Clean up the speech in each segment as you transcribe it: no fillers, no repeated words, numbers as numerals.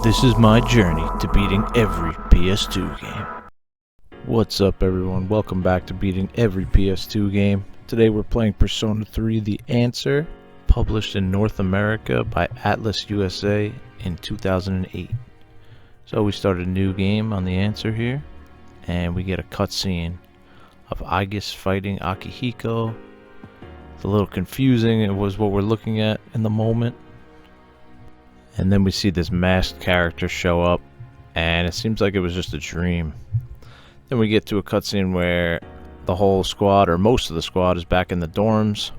This is my journey to beating every PS2 game. What's up everyone, welcome back to beating every PS2 game. Today we're playing Persona 3 The Answer, published in North America by Atlas USA in 2008. So we start a new game on The Answer here, and we get a cutscene of Aigis fighting Akihiko. It's a little confusing, it was what we're looking at in the moment. And then we see this masked character show up, and it seems like it was just a dream. Then we get to a cutscene where the whole squad, or most of the squad, is back in the dorms.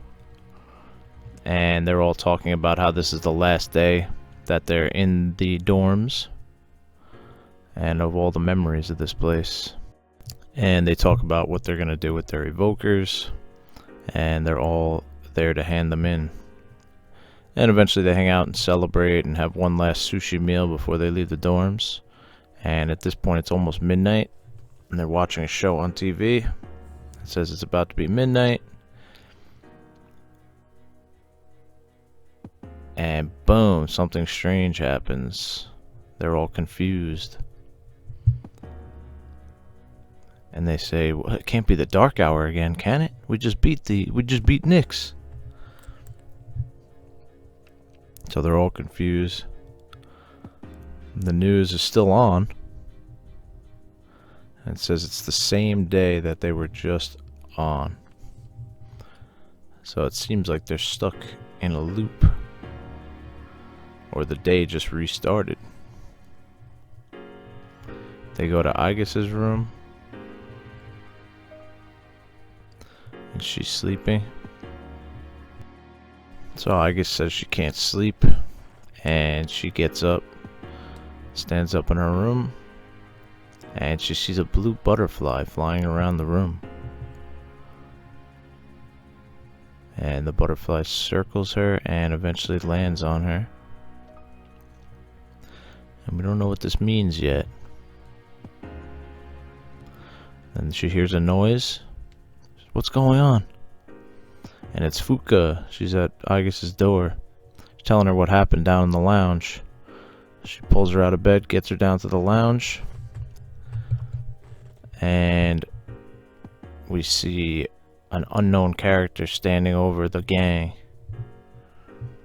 And they're all talking about how this is the last day that they're in the dorms. And of all the memories of this place. And they talk about what they're going to do with their evokers. And they're all there to hand them in. And eventually they hang out and celebrate and have one last sushi meal before they leave the dorms. And at this point it's almost midnight, and they're watching a show on TV. It says it's about to be midnight. And boom, something strange happens. They're all confused. And they say, well, it can't be the dark hour again, can it? We just beat Nyx. So they're all confused. The news is still on. And it says it's the same day that they were just on. So it seems like they're stuck in a loop. Or the day just restarted. They go to Aigis' room. And she's sleeping. So Aigis says she can't sleep, and she gets up, stands up in her room, and she sees a blue butterfly flying around the room. And the butterfly circles her and eventually lands on her. And we don't know what this means yet. Then she hears a noise. What's going on? And it's Fuka. She's at Aigis' door. She's telling her what happened down in the lounge. She pulls her out of bed, gets her down to the lounge. And we see an unknown character standing over the gang.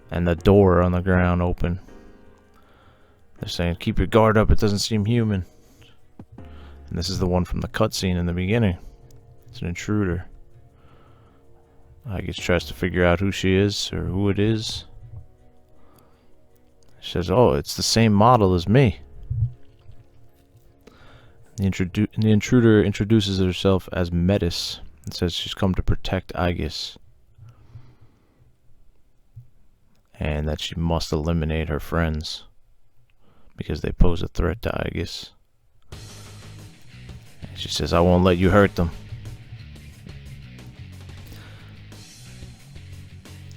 And the door on the ground open. They're saying, keep your guard up, it doesn't seem human. And this is the one from the cutscene in the beginning. It's an intruder. Aigis tries to figure out who she is, or who it is. She says, oh, it's the same model as me. The intruder introduces herself as Metis, and says she's come to protect Aigis. And that she must eliminate her friends, because they pose a threat to Aigis. And she says, I won't let you hurt them.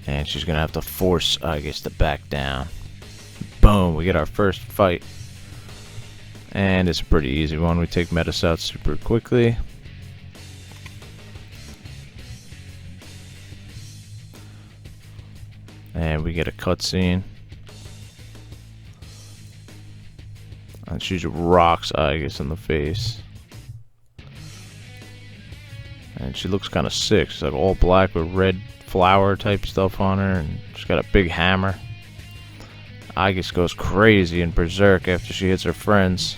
And she's gonna have to force Aigis to back down. Boom, we get our first fight. And it's a pretty easy one. We take Metis out super quickly. And we get a cutscene. And she just rocks Aigis in the face. And she looks kind of sick. She's like all black with red flower type stuff on her, and she's got a big hammer. Aigis goes crazy and berserk after she hits her friends.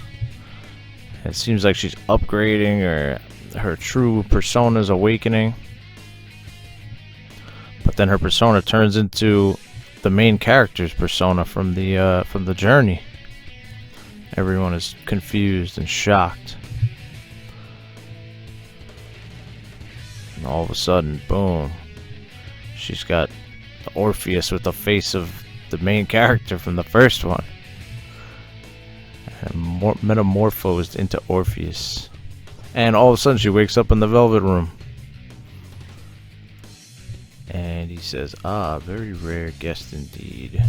It seems like she's upgrading, or her true persona's awakening. But then her persona turns into the main character's persona from the journey. Everyone is confused and shocked. And all of a sudden, boom. She's got Orpheus with the face of the main character from the first one. And metamorphosed into Orpheus. And all of a sudden she wakes up in the Velvet Room. And he says, ah, very rare guest indeed.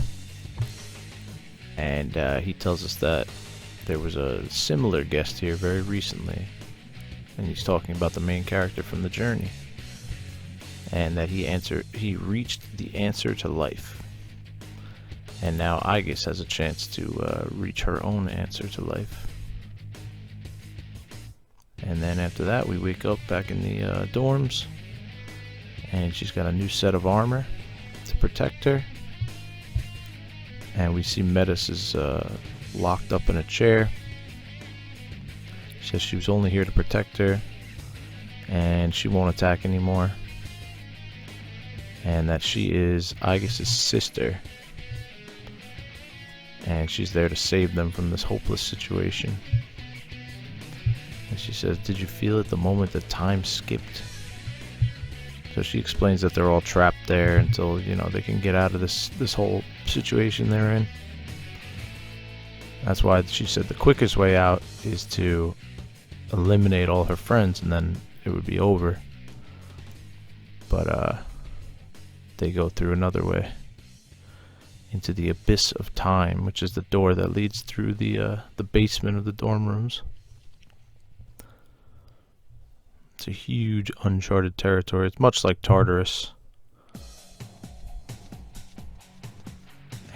And he tells us that there was a similar guest here very recently. And he's talking about the main character from the journey. And that he reached the answer to life. And now Aegis has a chance to reach her own answer to life. And then after that, we wake up back in the dorms, and she's got a new set of armor to protect her. And we see Metis is locked up in a chair. She says she was only here to protect her, and she won't attack anymore. And that she is Aegis' sister, and she's there to save them from this hopeless situation. And she says, "Did you feel it the moment that time skipped?" So she explains that they're all trapped there until, you know, they can get out of this whole situation they're in. That's why she said the quickest way out is to eliminate all her friends, and then it would be over. But they go through another way into the abyss of time, which is the door that leads through the basement of the dorm rooms. It's a huge uncharted territory. It's much like Tartarus.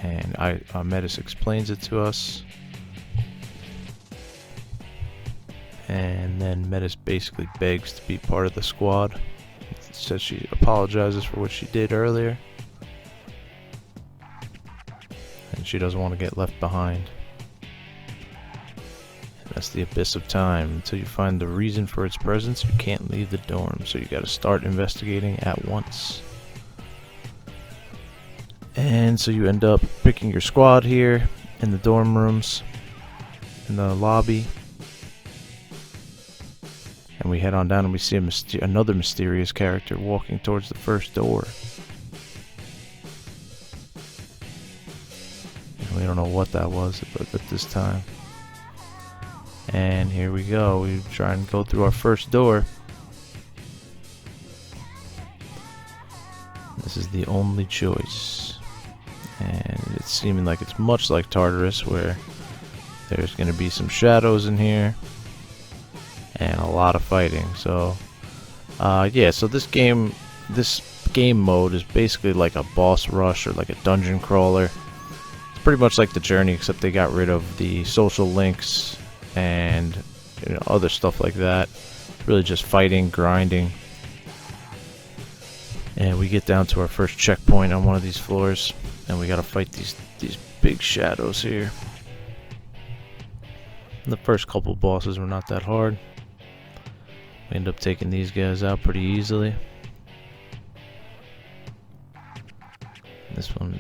And Metis explains it to us. And then Metis basically begs to be part of the squad. Says she apologizes for what she did earlier. And she doesn't want to get left behind. That's the abyss of time. Until you find the reason for its presence, you can't leave the dorm. So you gotta start investigating at once. And so you end up picking your squad here in the dorm rooms, in the lobby. And we head on down and we see another mysterious character walking towards the first door. And we don't know what that was at this time. And here we go. We try and go through our first door. This is the only choice. And it's seeming like it's much like Tartarus, where there's going to be some shadows in here and a lot of fighting. So yeah, so this game mode is basically like a boss rush or like a dungeon crawler. It's pretty much like the Journey, except they got rid of the social links and, you know, other stuff like that. Really just fighting, grinding. And we get down to our first checkpoint on one of these floors, and we gotta fight these big shadows here. And the first couple bosses were not that hard. We end up taking these guys out pretty easily.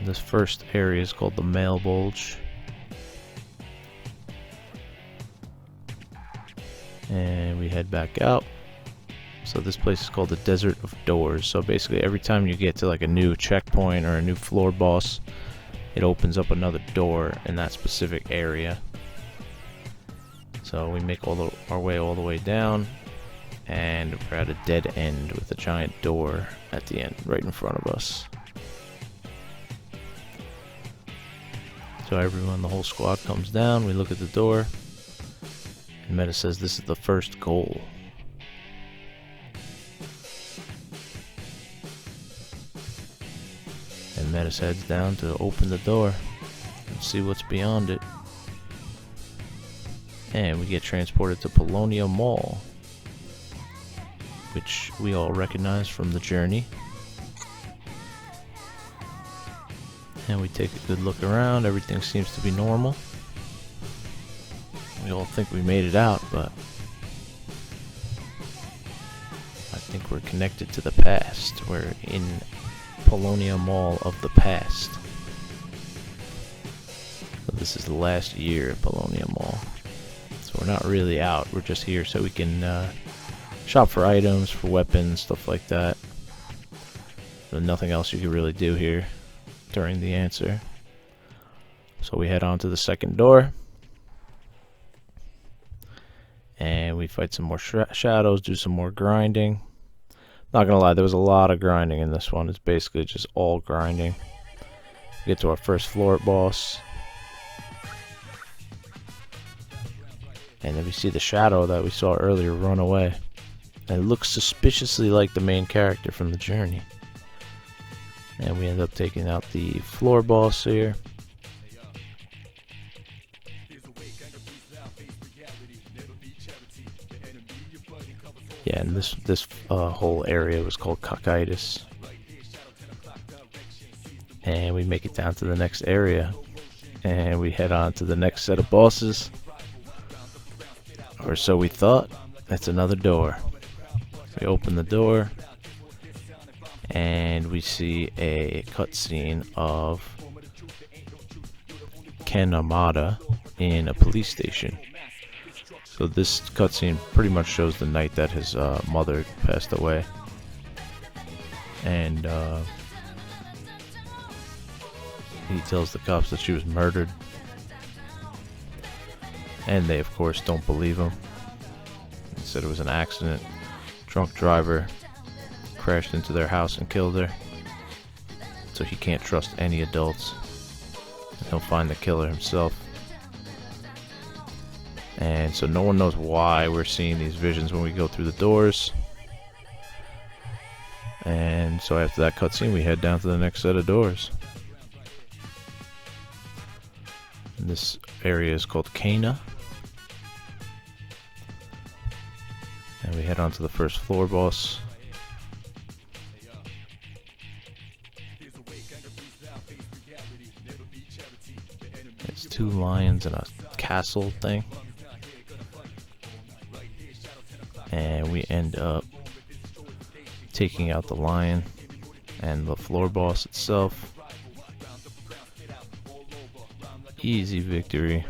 This first area is called the Male Bulge. And we head back out. So this place is called the Desert of Doors. So basically every time you get to like a new checkpoint or a new floor boss, it opens up another door in that specific area. So we make our way all the way down, and we're at a dead end with a giant door at the end, right in front of us. So everyone, the whole squad comes down, we look at the door, and Meta says this is the first goal. And Metis heads down to open the door and see what's beyond it. And we get transported to Polonia Mall, which we all recognize from the Journey. And we take a good look around. Everything seems to be normal. We all think we made it out, but I think we're connected to the past. We're in Polonia Mall of the past. So this is the last year at Polonia Mall. So we're not really out. We're just here so we can shop for items, for weapons, stuff like that. There's nothing else you can really do here during the answer. So we head on to the second door. And we fight some more shadows, do some more grinding. Not gonna lie, there was a lot of grinding in this one. It's basically just all grinding. We get to our first floor boss. And then we see the shadow that we saw earlier run away. And it looks suspiciously like the main character from the Journey. And we end up taking out the floor boss here. Yeah, and this whole area was called Cocytus. And we make it down to the next area, and we head on to the next set of bosses, or so we thought. That's another door. We open the door, and we see a cutscene of Ken Amada in a police station. So this cutscene pretty much shows the night that his mother passed away, and he tells the cops that she was murdered, and they of course don't believe him. He said it was an accident. Drunk driver crashed into their house and killed her, so he can't trust any adults, and he'll find the killer himself. And so no one knows why we're seeing these visions when we go through the doors. And so after that cutscene, we head down to the next set of doors. And this area is called Cana. And we head on to the first floor boss. It's two lions and a castle thing. And we end up taking out the lion and the floor boss itself. Easy victory.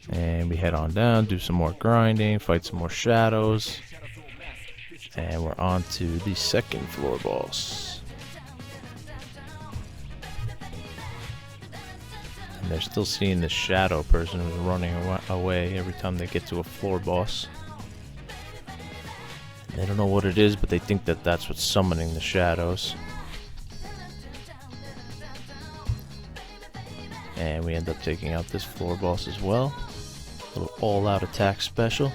And we head on down, do some more grinding, fight some more shadows, and we're on to the second floor boss. And they're still seeing the shadow person who's running away every time they get to a floor boss. They don't know what it is, but they think that that's what's summoning the shadows. And we end up taking out this floor boss as well. A little all-out attack special.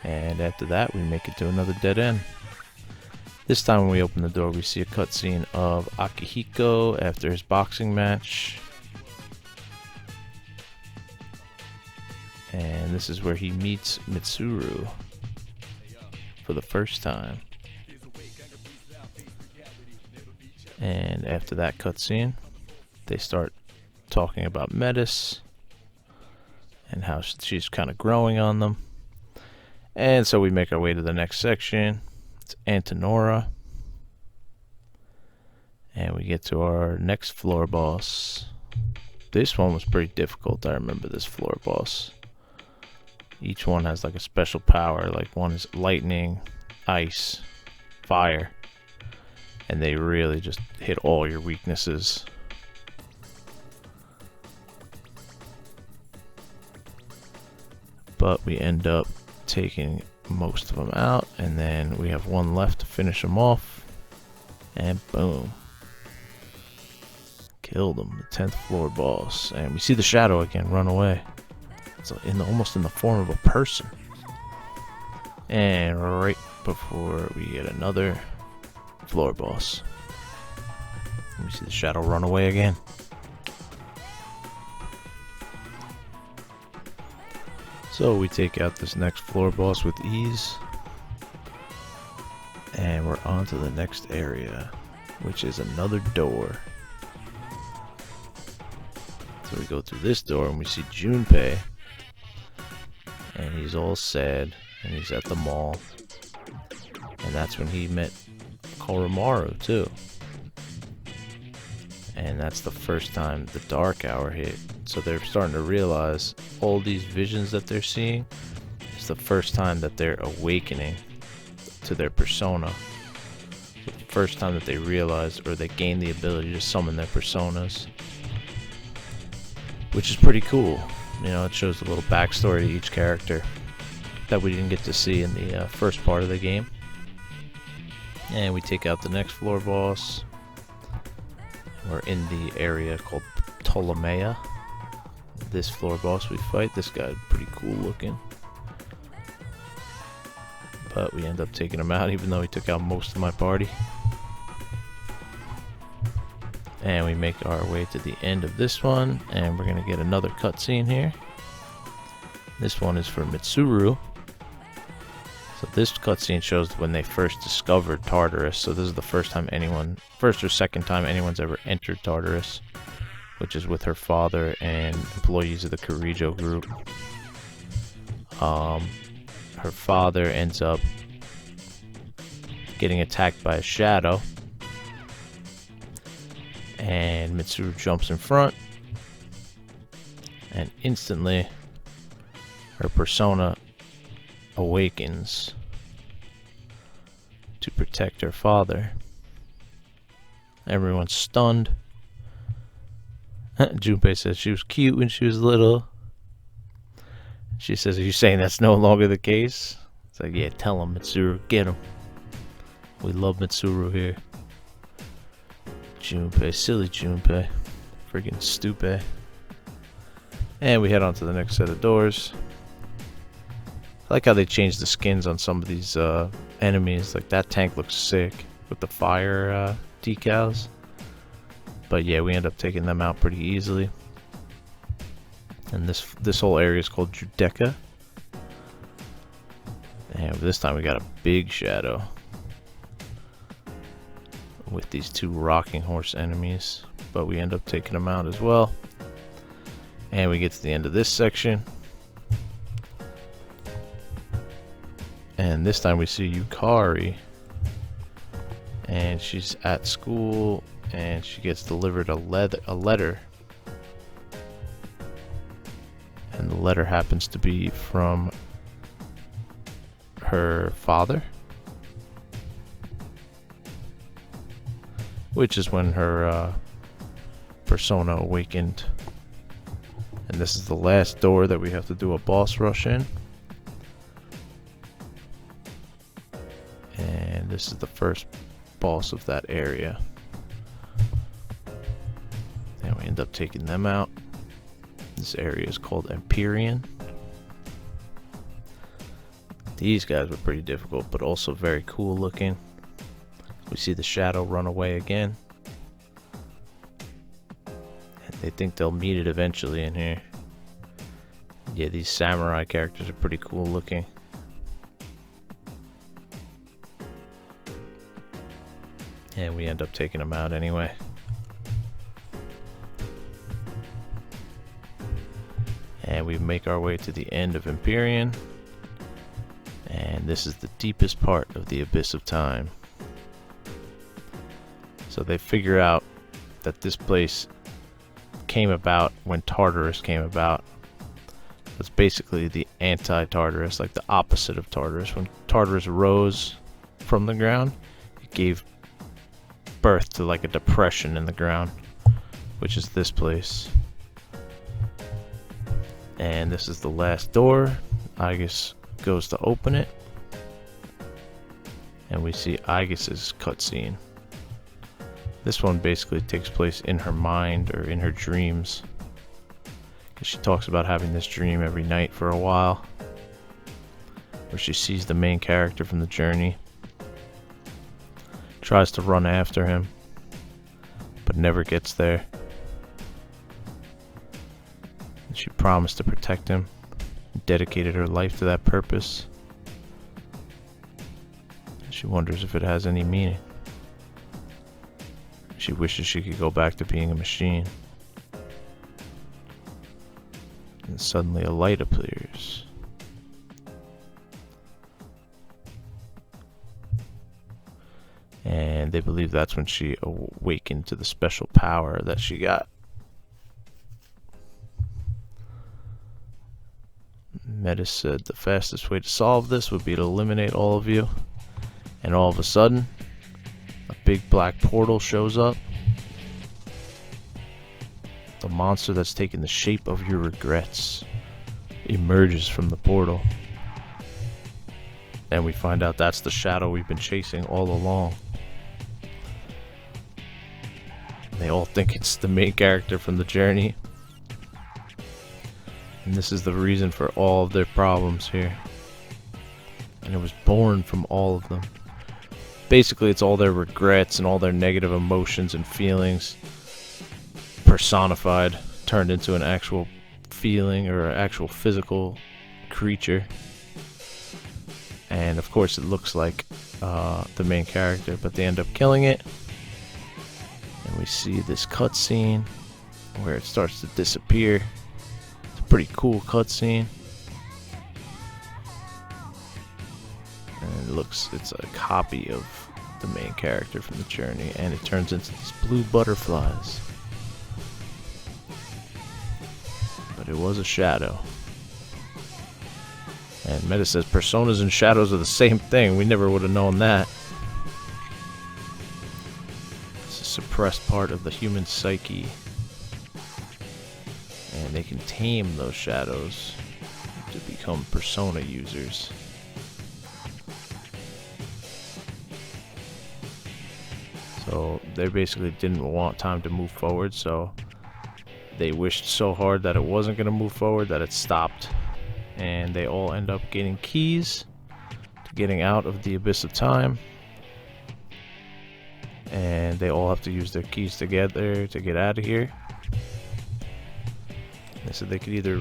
And after that, we make it to another dead end. This time when we open the door, we see a cutscene of Akihiko after his boxing match. And this is where he meets Mitsuru for the first time. And after that cutscene, they start talking about Metis and how she's kind of growing on them. And so we make our way to the next section. It's Antinora. And we get to our next floor boss. This one was pretty difficult. I remember this floor boss. Each one has like a special power. Like one is lightning, ice, fire. And they really just hit all your weaknesses. But we end up taking most of them out, and then we have one left to finish them off, and boom, killed him. The 10th floor boss, and we see the shadow again run away. It's almost in the form of a person. And right before we get another floor boss, we see the shadow run away again. So we take out this next floor boss with ease, and we're on to the next area, which is another door. So we go through this door and we see Junpei, and he's all sad, and he's at the mall, and that's when he met Koromaru too. And that's the first time the dark hour hit. So they're starting to realize all these visions that they're seeing, it's the first time that they're awakening to their persona. The first time that they realize, or they gain the ability to summon their personas. Which is pretty cool. You know, it shows a little backstory to each character that we didn't get to see in the first part of the game. And we take out the next floor boss. We're in the area called Ptolemaea. This floor boss we fight, this guy's pretty cool looking. but we end up taking him out even though he took out most of my party. And we make our way to the end of this one, and we're going to get another cutscene here. This one is for Mitsuru. So this cutscene shows when they first discovered Tartarus. So this is the first or second time anyone's ever entered Tartarus, which is with her father and employees of the Kirijo group. Her father ends up getting attacked by a shadow, and Mitsuru jumps in front, and instantly her persona awakens to protect her father. Everyone's stunned. Junpei says she was cute when she was little. She says, "Are you saying that's no longer the case?" It's like, yeah, tell him, Mitsuru, get him. We love Mitsuru here. Junpei, silly Junpei. Freaking stupid. And we head on to the next set of doors. I like how they changed the skins on some of these enemies. Like that tank looks sick with the fire decals. But yeah, we end up taking them out pretty easily. And this whole area is called Judecca. And this time we got a big shadow with these two rocking horse enemies. But we end up taking them out as well. And we get to the end of this section. And this time we see Yukari. And she's at school and she gets delivered a letter. And the letter happens to be from her father, which is when her persona awakened. And this is the last door that we have to do a boss rush in. And this is the first boss of that area. And we end up taking them out. This area is called Empyrean. These guys were pretty difficult, but also very cool looking. We see the shadow run away again. And they think they'll meet it eventually in here. Yeah, these samurai characters are pretty cool looking. And we end up taking them out anyway. And we make our way to the end of Empyrean. And this is the deepest part of the Abyss of Time. So they figure out that this place came about when Tartarus came about. It's basically the anti-Tartarus, like the opposite of Tartarus. When Tartarus rose from the ground, it gave birth to like a depression in the ground, which is this place. And this is the last door. Aigis goes to open it. And we see Aigis' cutscene. This one basically takes place in her mind or in her dreams. Because she talks about having this dream every night for a while. Where she sees the main character from the journey. Tries to run after him. But never gets there. She promised to protect him, dedicated her life to that purpose. She wonders if it has any meaning. She wishes she could go back to being a machine. And suddenly a light appears. And they believe that's when she awakened to the special power that she got. Metis said the fastest way to solve this would be to eliminate all of you. And all of a sudden, a big black portal shows up. The monster that's taken the shape of your regrets emerges from the portal. And we find out that's the shadow we've been chasing all along. They all think it's the main character from the journey. And this is the reason for all of their problems here. and it was born from all of them. Basically, it's all their regrets and all their negative emotions and feelings personified, turned into an actual feeling or an actual physical creature. And of course, it looks like the main character, but they end up killing it. And we see this cutscene where it starts to disappear. It's a pretty cool cutscene. And it's a copy of the main character from the journey, and it turns into these blue butterflies. But it was a shadow. And Meta says personas and shadows are the same thing. We never would have known that. It's a suppressed part of the human psyche. And they can tame those shadows to become persona users. So they basically didn't want time to move forward, so they wished so hard that it wasn't going to move forward that it stopped. And they all end up getting keys to getting out of the abyss of time. And they all have to use their keys together to get out of here. They said they could either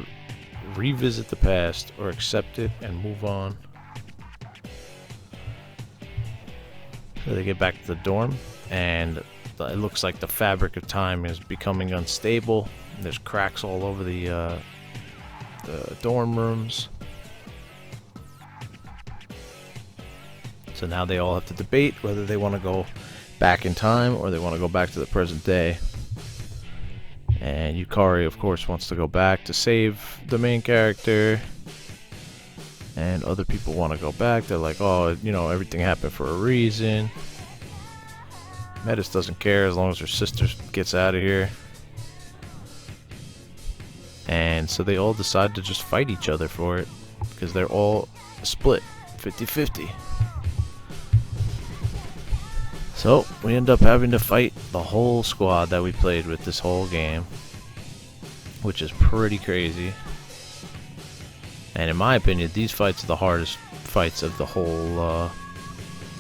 revisit the past or accept it and move on. So they get back to the dorm, and it looks like the fabric of time is becoming unstable. There's cracks all over the dorm rooms. So now they all have to debate whether they want to go back in time or they want to go back to the present day. And Yukari, of course, wants to go back to save the main character. And other people want to go back. They're like, oh, you know, everything happened for a reason. Metis doesn't care as long as her sister gets out of here. And so they all decide to just fight each other for it, because they're all split 50-50. So we end up having to fight the whole squad that we played with this whole game, which is pretty crazy. And in my opinion, these fights are the hardest fights of the whole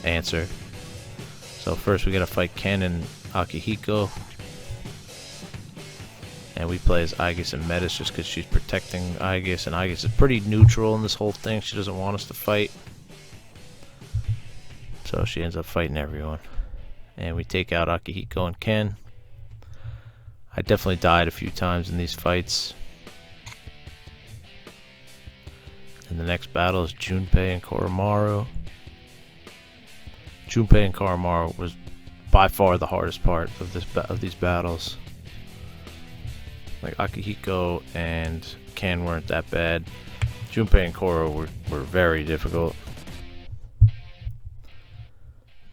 answer. So first we gotta fight Ken and Akihiko. And we play as Aegis and Metis just because she's protecting Aegis, and Aegis is pretty neutral in this whole thing. She doesn't want us to fight. So she ends up fighting everyone. And we take out Akihiko and Ken. I definitely died a few times in these fights. And the next battle is Junpei and Koromaru. Junpei and Koromaru was by far the hardest part of these battles. Like Akihiko and Ken weren't that bad. Junpei and Koro were very difficult.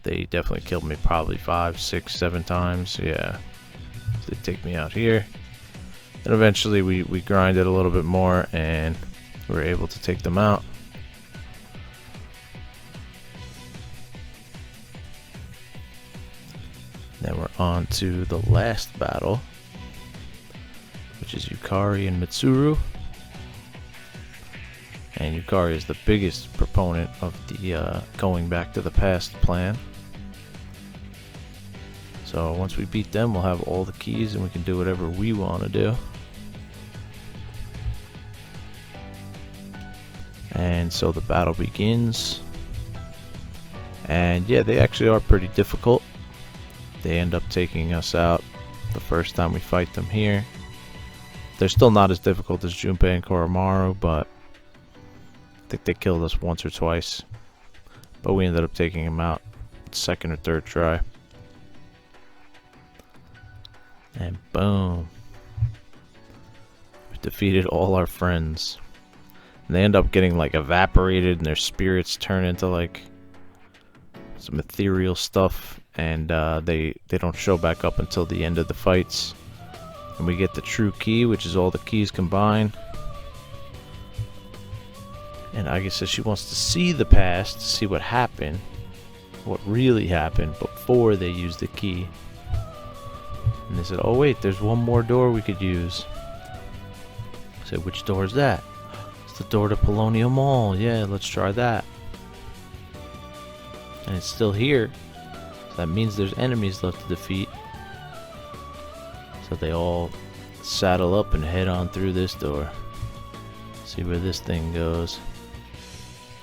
They definitely killed me probably 5, 6, 7 times. Yeah. So they take me out here. And eventually we grinded a little bit more and we were able to take them out. Then we're on to the last battle, which is Yukari and Mitsuru. And Yukari is the biggest proponent of the going back to the past plan. So once we beat them, we'll have all the keys and we can do whatever we want to do. And so the battle begins. And yeah, they actually are pretty difficult. They end up taking us out the first time we fight them here. They're still not as difficult as Junpei and Koromaru, but I think they killed us once or twice. But we ended up taking them out second or third try. And boom. We defeated all our friends. And they end up getting like evaporated and their spirits turn into like some ethereal stuff. And they don't show back up until the end of the fights. And we get the true key, which is all the keys combined. And Aigis says she wants to see the past, to see what happened, what really happened before they used the key. And they said, oh wait, there's one more door we could use. I said, which door is that? It's the door to Polonium Mall. Yeah, let's try that. And it's still here. So that means there's enemies left to defeat. So they all saddle up and head on through this door. See where this thing goes.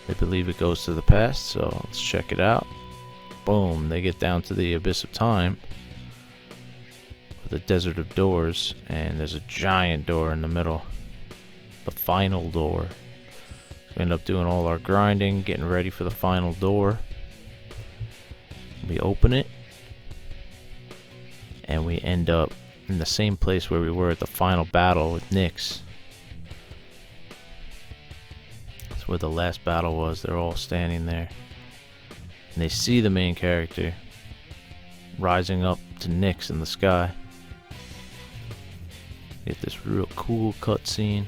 They believe it goes to the past, so let's check it out. Boom, they get down to the Abyss of Time, or the Desert of Doors, and there's a giant door in the middle. The final door. We end up doing all our grinding, getting ready for the final door. We open it, and we end up in the same place where we were at the final battle with Nyx. That's where the last battle was. They're all standing there. And they see the main character rising up to Nyx in the sky. Get this real cool cutscene.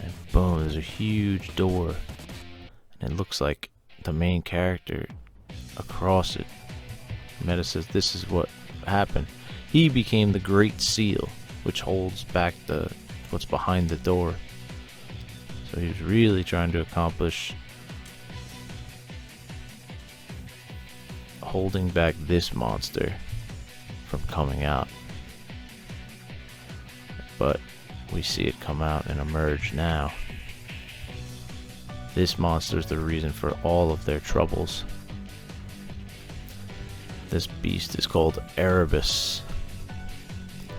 And boom, there's a huge door. And it looks like the main character across it. Meta says this is what happened. He became the Great Seal, which holds back what's behind the door. So he was really trying to accomplish holding back this monster from coming out. But we see it come out and emerge now. This monster is the reason for all of their troubles. This beast is called Erebus.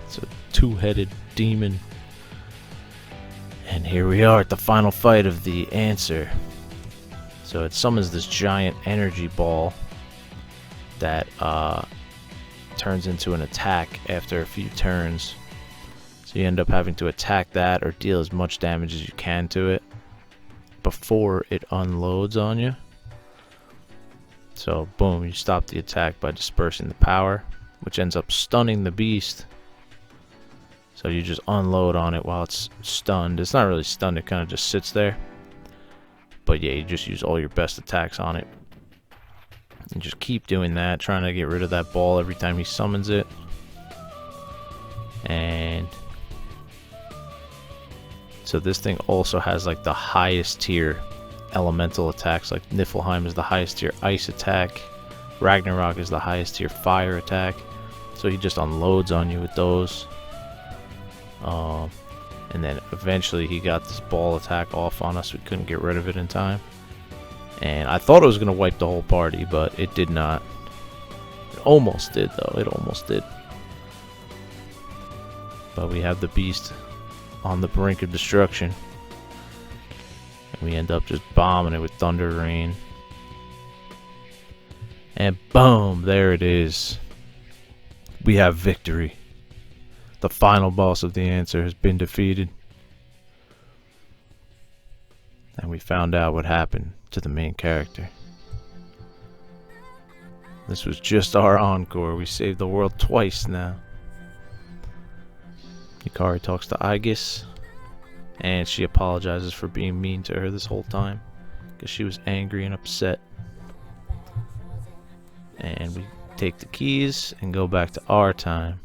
It's a two-headed demon. And here we are at the final fight of the answer. So it summons this giant energy ball that turns into an attack after a few turns. So you end up having to attack that or deal as much damage as you can to it before it unloads on you. So boom, you stop the attack by dispersing the power, which ends up stunning the beast. So you just unload on it while it's stunned. It's not really stunned, it kind of just sits there. But yeah, you just use all your best attacks on it. And just keep doing that, trying to get rid of that ball every time he summons it. And so this thing also has like the highest tier elemental attacks. Like Niflheim is the highest tier ice attack. Ragnarok is the highest tier fire attack. So he just unloads on you with those. And then eventually he got this ball attack off on us. We couldn't get rid of it in time. And I thought it was going to wipe the whole party, but it did not. It almost did, though. It almost did. But we have the beast on the brink of destruction. And we end up just bombing it with Thunder Rain. And boom, there it is. We have victory. The final boss of the answer has been defeated. And we found out what happened to the main character. This was just our encore. We saved the world twice now. Yukari talks to Aegis, and she apologizes for being mean to her this whole time because she was angry and upset. And we take the keys and go back to our time.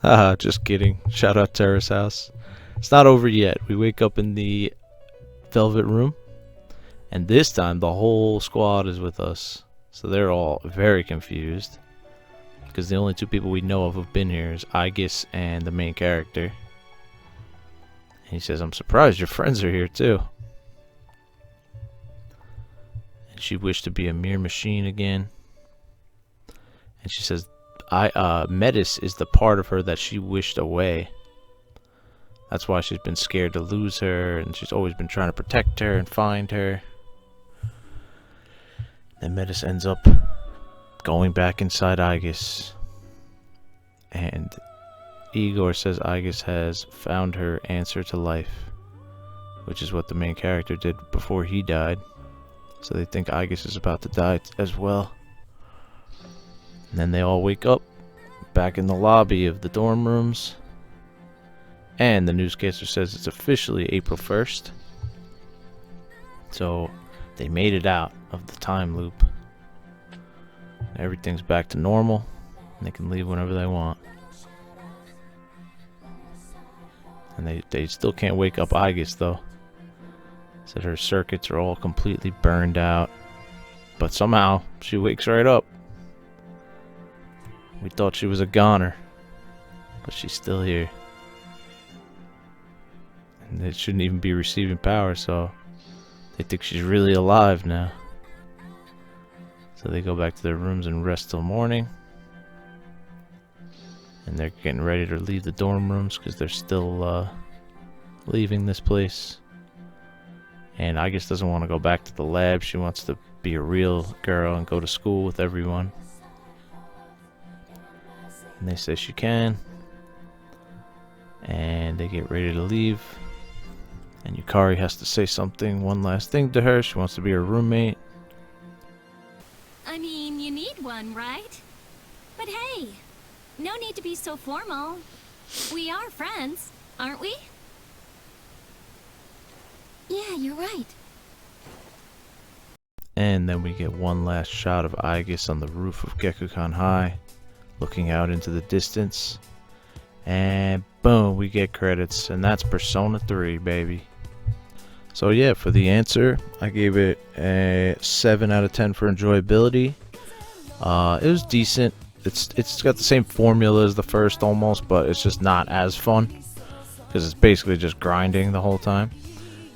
Haha, just kidding. Shout out Terrace House. It's not over yet. We wake up in the Velvet Room, and this time the whole squad is with us. So they're all very confused because the only two people we know of who've been here is Aegis and the main character. And he says, "I'm surprised your friends are here too." And she wished to be a mere machine again. And she says, Metis is the part of her that she wished away. That's why she's been scared to lose her, and she's always been trying to protect her and find her. Then Metis ends up going back inside Aegis. And Igor says Aegis has found her answer to life, which is what the main character did before he died. So they think Aegis is about to die as well. And then they all wake up back in the lobby of the dorm rooms. And the newscaster says it's officially April 1st. So they made it out. of the time loop. Everything's back to normal, and they can leave whenever they want. And they still can't wake up Aegis though. Said her circuits are all completely burned out. But somehow, she wakes right up. We thought she was a goner. But she's still here. And it shouldn't even be receiving power, so they think she's really alive now. So they go back to their rooms and rest till morning. And they're getting ready to leave the dorm rooms because they're still leaving this place. And Aegis doesn't want to go back to the lab. She wants to be a real girl and go to school with everyone. And they say she can. And they get ready to leave. And Yukari has to say something, one last thing to her. She wants to be her roommate. I mean, you need one, right? But hey, no need to be so formal. We are friends, aren't we? Yeah, you're right. And then we get one last shot of Aegis on the roof of Gekukan High, looking out into the distance. And boom, we get credits. And that's Persona 3, baby. So yeah, for the answer, I gave it a 7 out of 10 for enjoyability. It was decent. It's got the same formula as the first almost, but it's just not as fun because it's basically just grinding the whole time.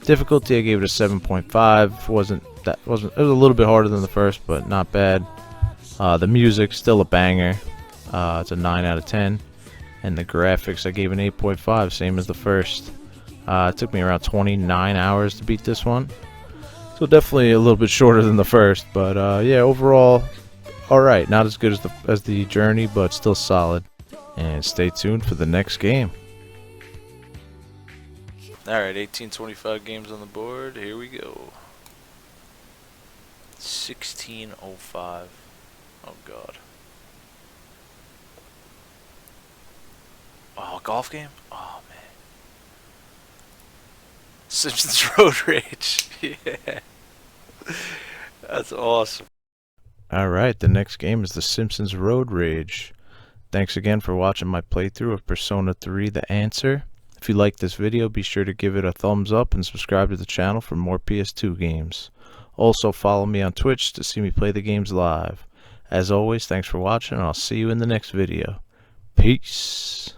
Difficulty, I gave it a 7.5. It was a little bit harder than the first, but not bad. The music, still a banger. It's a 9 out of 10. And the graphics, I gave an 8.5, same as the first. It took me around 29 hours to beat this one. So definitely a little bit shorter than the first, but yeah, overall, alright. Not as good as the journey, but still solid. And stay tuned for the next game. Alright, 1825 games on the board. Here we go. 1605. Oh god. Oh, golf game? Oh man. Simpsons Road Rage. Yeah. That's awesome. Alright, the next game is The Simpsons Road Rage. Thanks again for watching my playthrough of Persona 3 The Answer. If you liked this video, be sure to give it a thumbs up and subscribe to the channel for more PS2 games. Also follow me on Twitch to see me play the games live. As always, thanks for watching, and I'll see you in the next video. Peace.